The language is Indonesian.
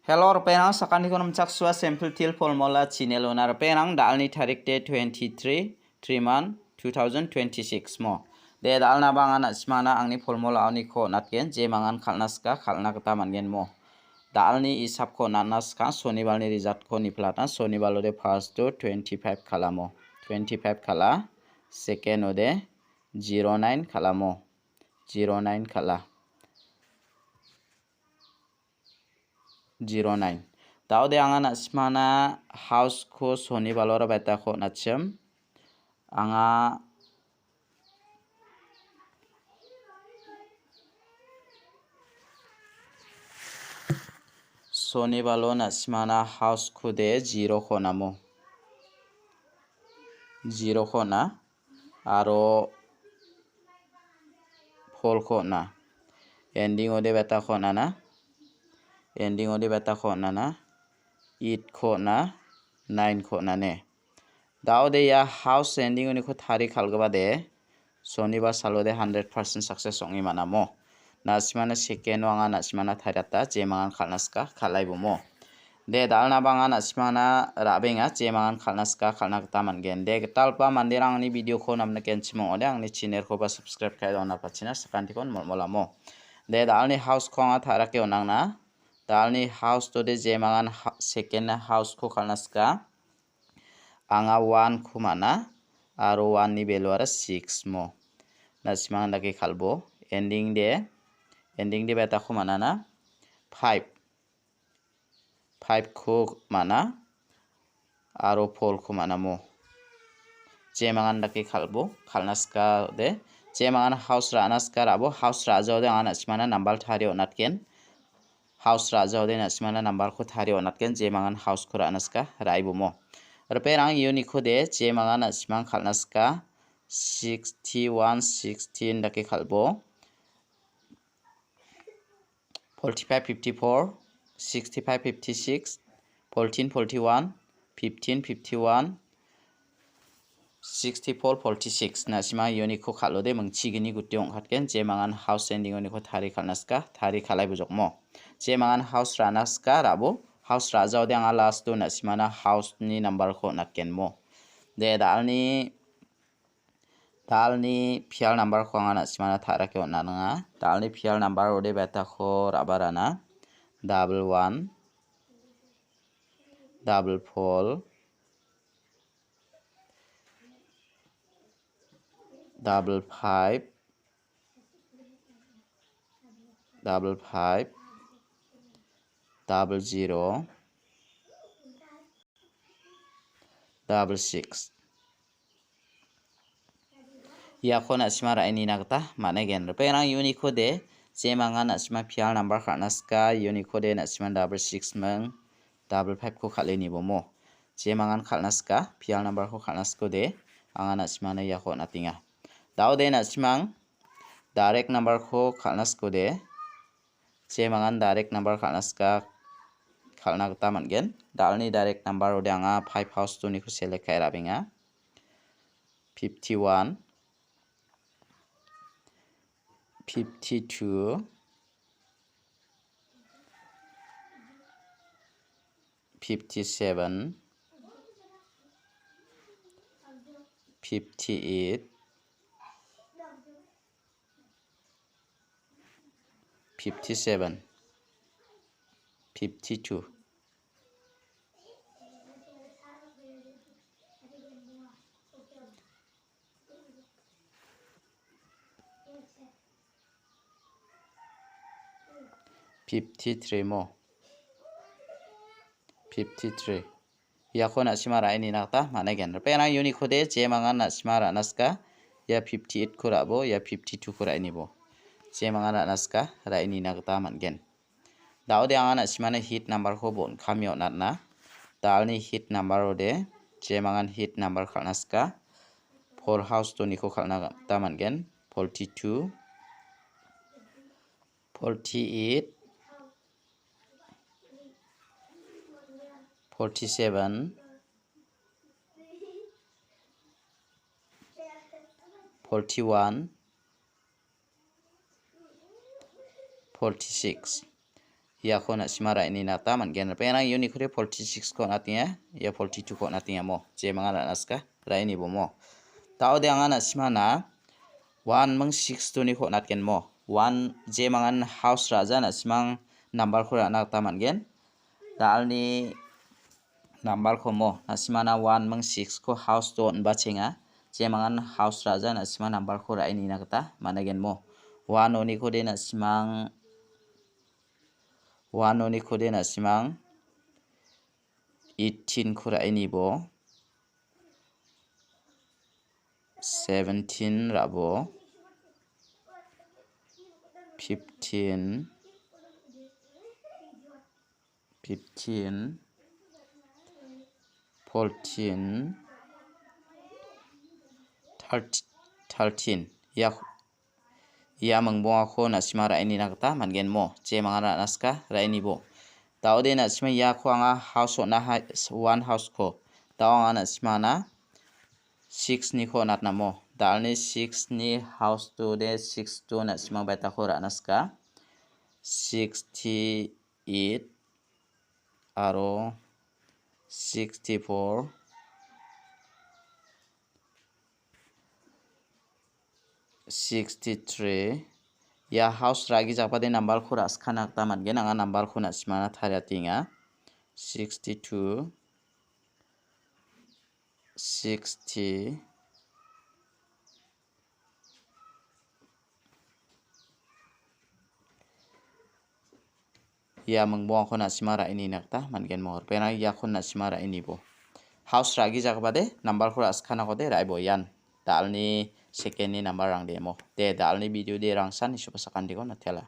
Hello Penang sakani konum chaksua sample til formula chinelona Penang dalni tarik date 23 3 month 2026 mo de dalna bangana smana angni formula ani ko natken je mangan khalnaska khalna kata mangen mo dalni isap ko nanaska sonibalni result ko niplata sonibalode first to 25 khalamo 25 khala second ode 09 khalamo 09 khala 09 Daude anga smana house ko soni balora beta ko nachem anga soni balona smana house ko de 0 ko namo 0 ko na aro phol ko na ending ode beta ko na ending ode beta ko na 8 ko na 9 ko na ne daude ya house ending oni ko thari khalgaba de soniba salode 100% success ongi manamo nasimana second wanga nasimana tharata je mangan khalnaska khalaibo mo de dalna banga nasimana rabenga je mangan khalnaska khalna ta mangen de talpa mandirang ni video ko namna kenchimo ode angni channel ko ba subscribe kai dona pachina sakanti kon molamo de dalni house ko anga tharake onangna dalni house to de je mangan second house ko khalnaska anga 1 khumana aro 1 ni value ara 6 mo nasimang dake khalbo ending de beta khumana na 5 kho mana aro 4 khumana mo je mangan dake khalbo khalnaska de je mangan house ra anaska rabo house ra jode anga nasimana number thari onatken house raja ode nasimana number ko thari onatken je mangan house ko anaska raibo mo reperang unique ko de je mangan nasimang khalnaska 61 16 dake khalbo 45 54 65 56 14 41 15 51 64 46 nasima unique ko khalode mangchigini gutiong khatken je mangan house ending oni ko thari khalnaska thari khalai bujokmo je mangan house ranaska rabo house raja ode anga last to nasimana house ni number ko natkenmo de dalni pial number ko anga nasimana tharake onanga dalni pial number ode beta ko rabarana 11 4 5 0 6 yakona simara ini nakta mane gen reperang unique de je mangan asma pial number khalnaska unique de nasima 6 mang 5 ko khaleni bomo je mangan khalnaska pial number ko khalnasko de anga nasima na yakona tinga daude nasimang direct number ko khalnasko de je mangan direct number khalnaska khalna ta mangen dalni direct number ode anga 5 house to ni ko select kai rabinga 51 52 57 58 57 52 53 mo 53 yakona simara ini nakta mane gen reperang unique de je mangan nasimara naska ya 58 ko rabo ya 52 ko raini bo je mangan naska raini nakta mangen daude anga nasimana hit number ko bon khamyo natna dalni hit number ode je mangan hit number khalnaska 4 house to ni ko khalna ta mangen 42 48 47 41 46 ya ko na sima rai ni nata man gen penang uni khode 46 ko natia ya 42 ko natia mo je manga naska rai ni bo mo tao de anga na sima na 1 mang 6 tu ni ko nat gen mo 1 je mangan house raja na simang number ko na ta man gen dal ni number ko mo na sima na 1 mang 6 ko house to ba chenga je mangan house raja na sima number ko rai ni na kata mana gen mo 1 oni ko de na simang 1 oni ko de na simang 18 ko rai ni bo 17 rabo 15 14 13 ya mangbong ko na sima rai ni nakta mangen mo je mangara naska rai ni bo tao de na sima ya ko anga house na one house ko tao anga na sima na 6 ni ko nat na mo dal ni 6 ni house to de 6 to na sima beta ko ra naska 68 aro 64 63 ya house ragi jakpa de number ko ras khana ta man gen anga number ko na simana thara tinga 62 60 ya mangbong ko na simara ini nakta man gen mohor pena ya ko na simara ini bo house ragi jakpa de number ko ras khana ko de rai bo yan dal ni second ni number rang de mo de dal ni video de rang san isu pasakan de ko na thela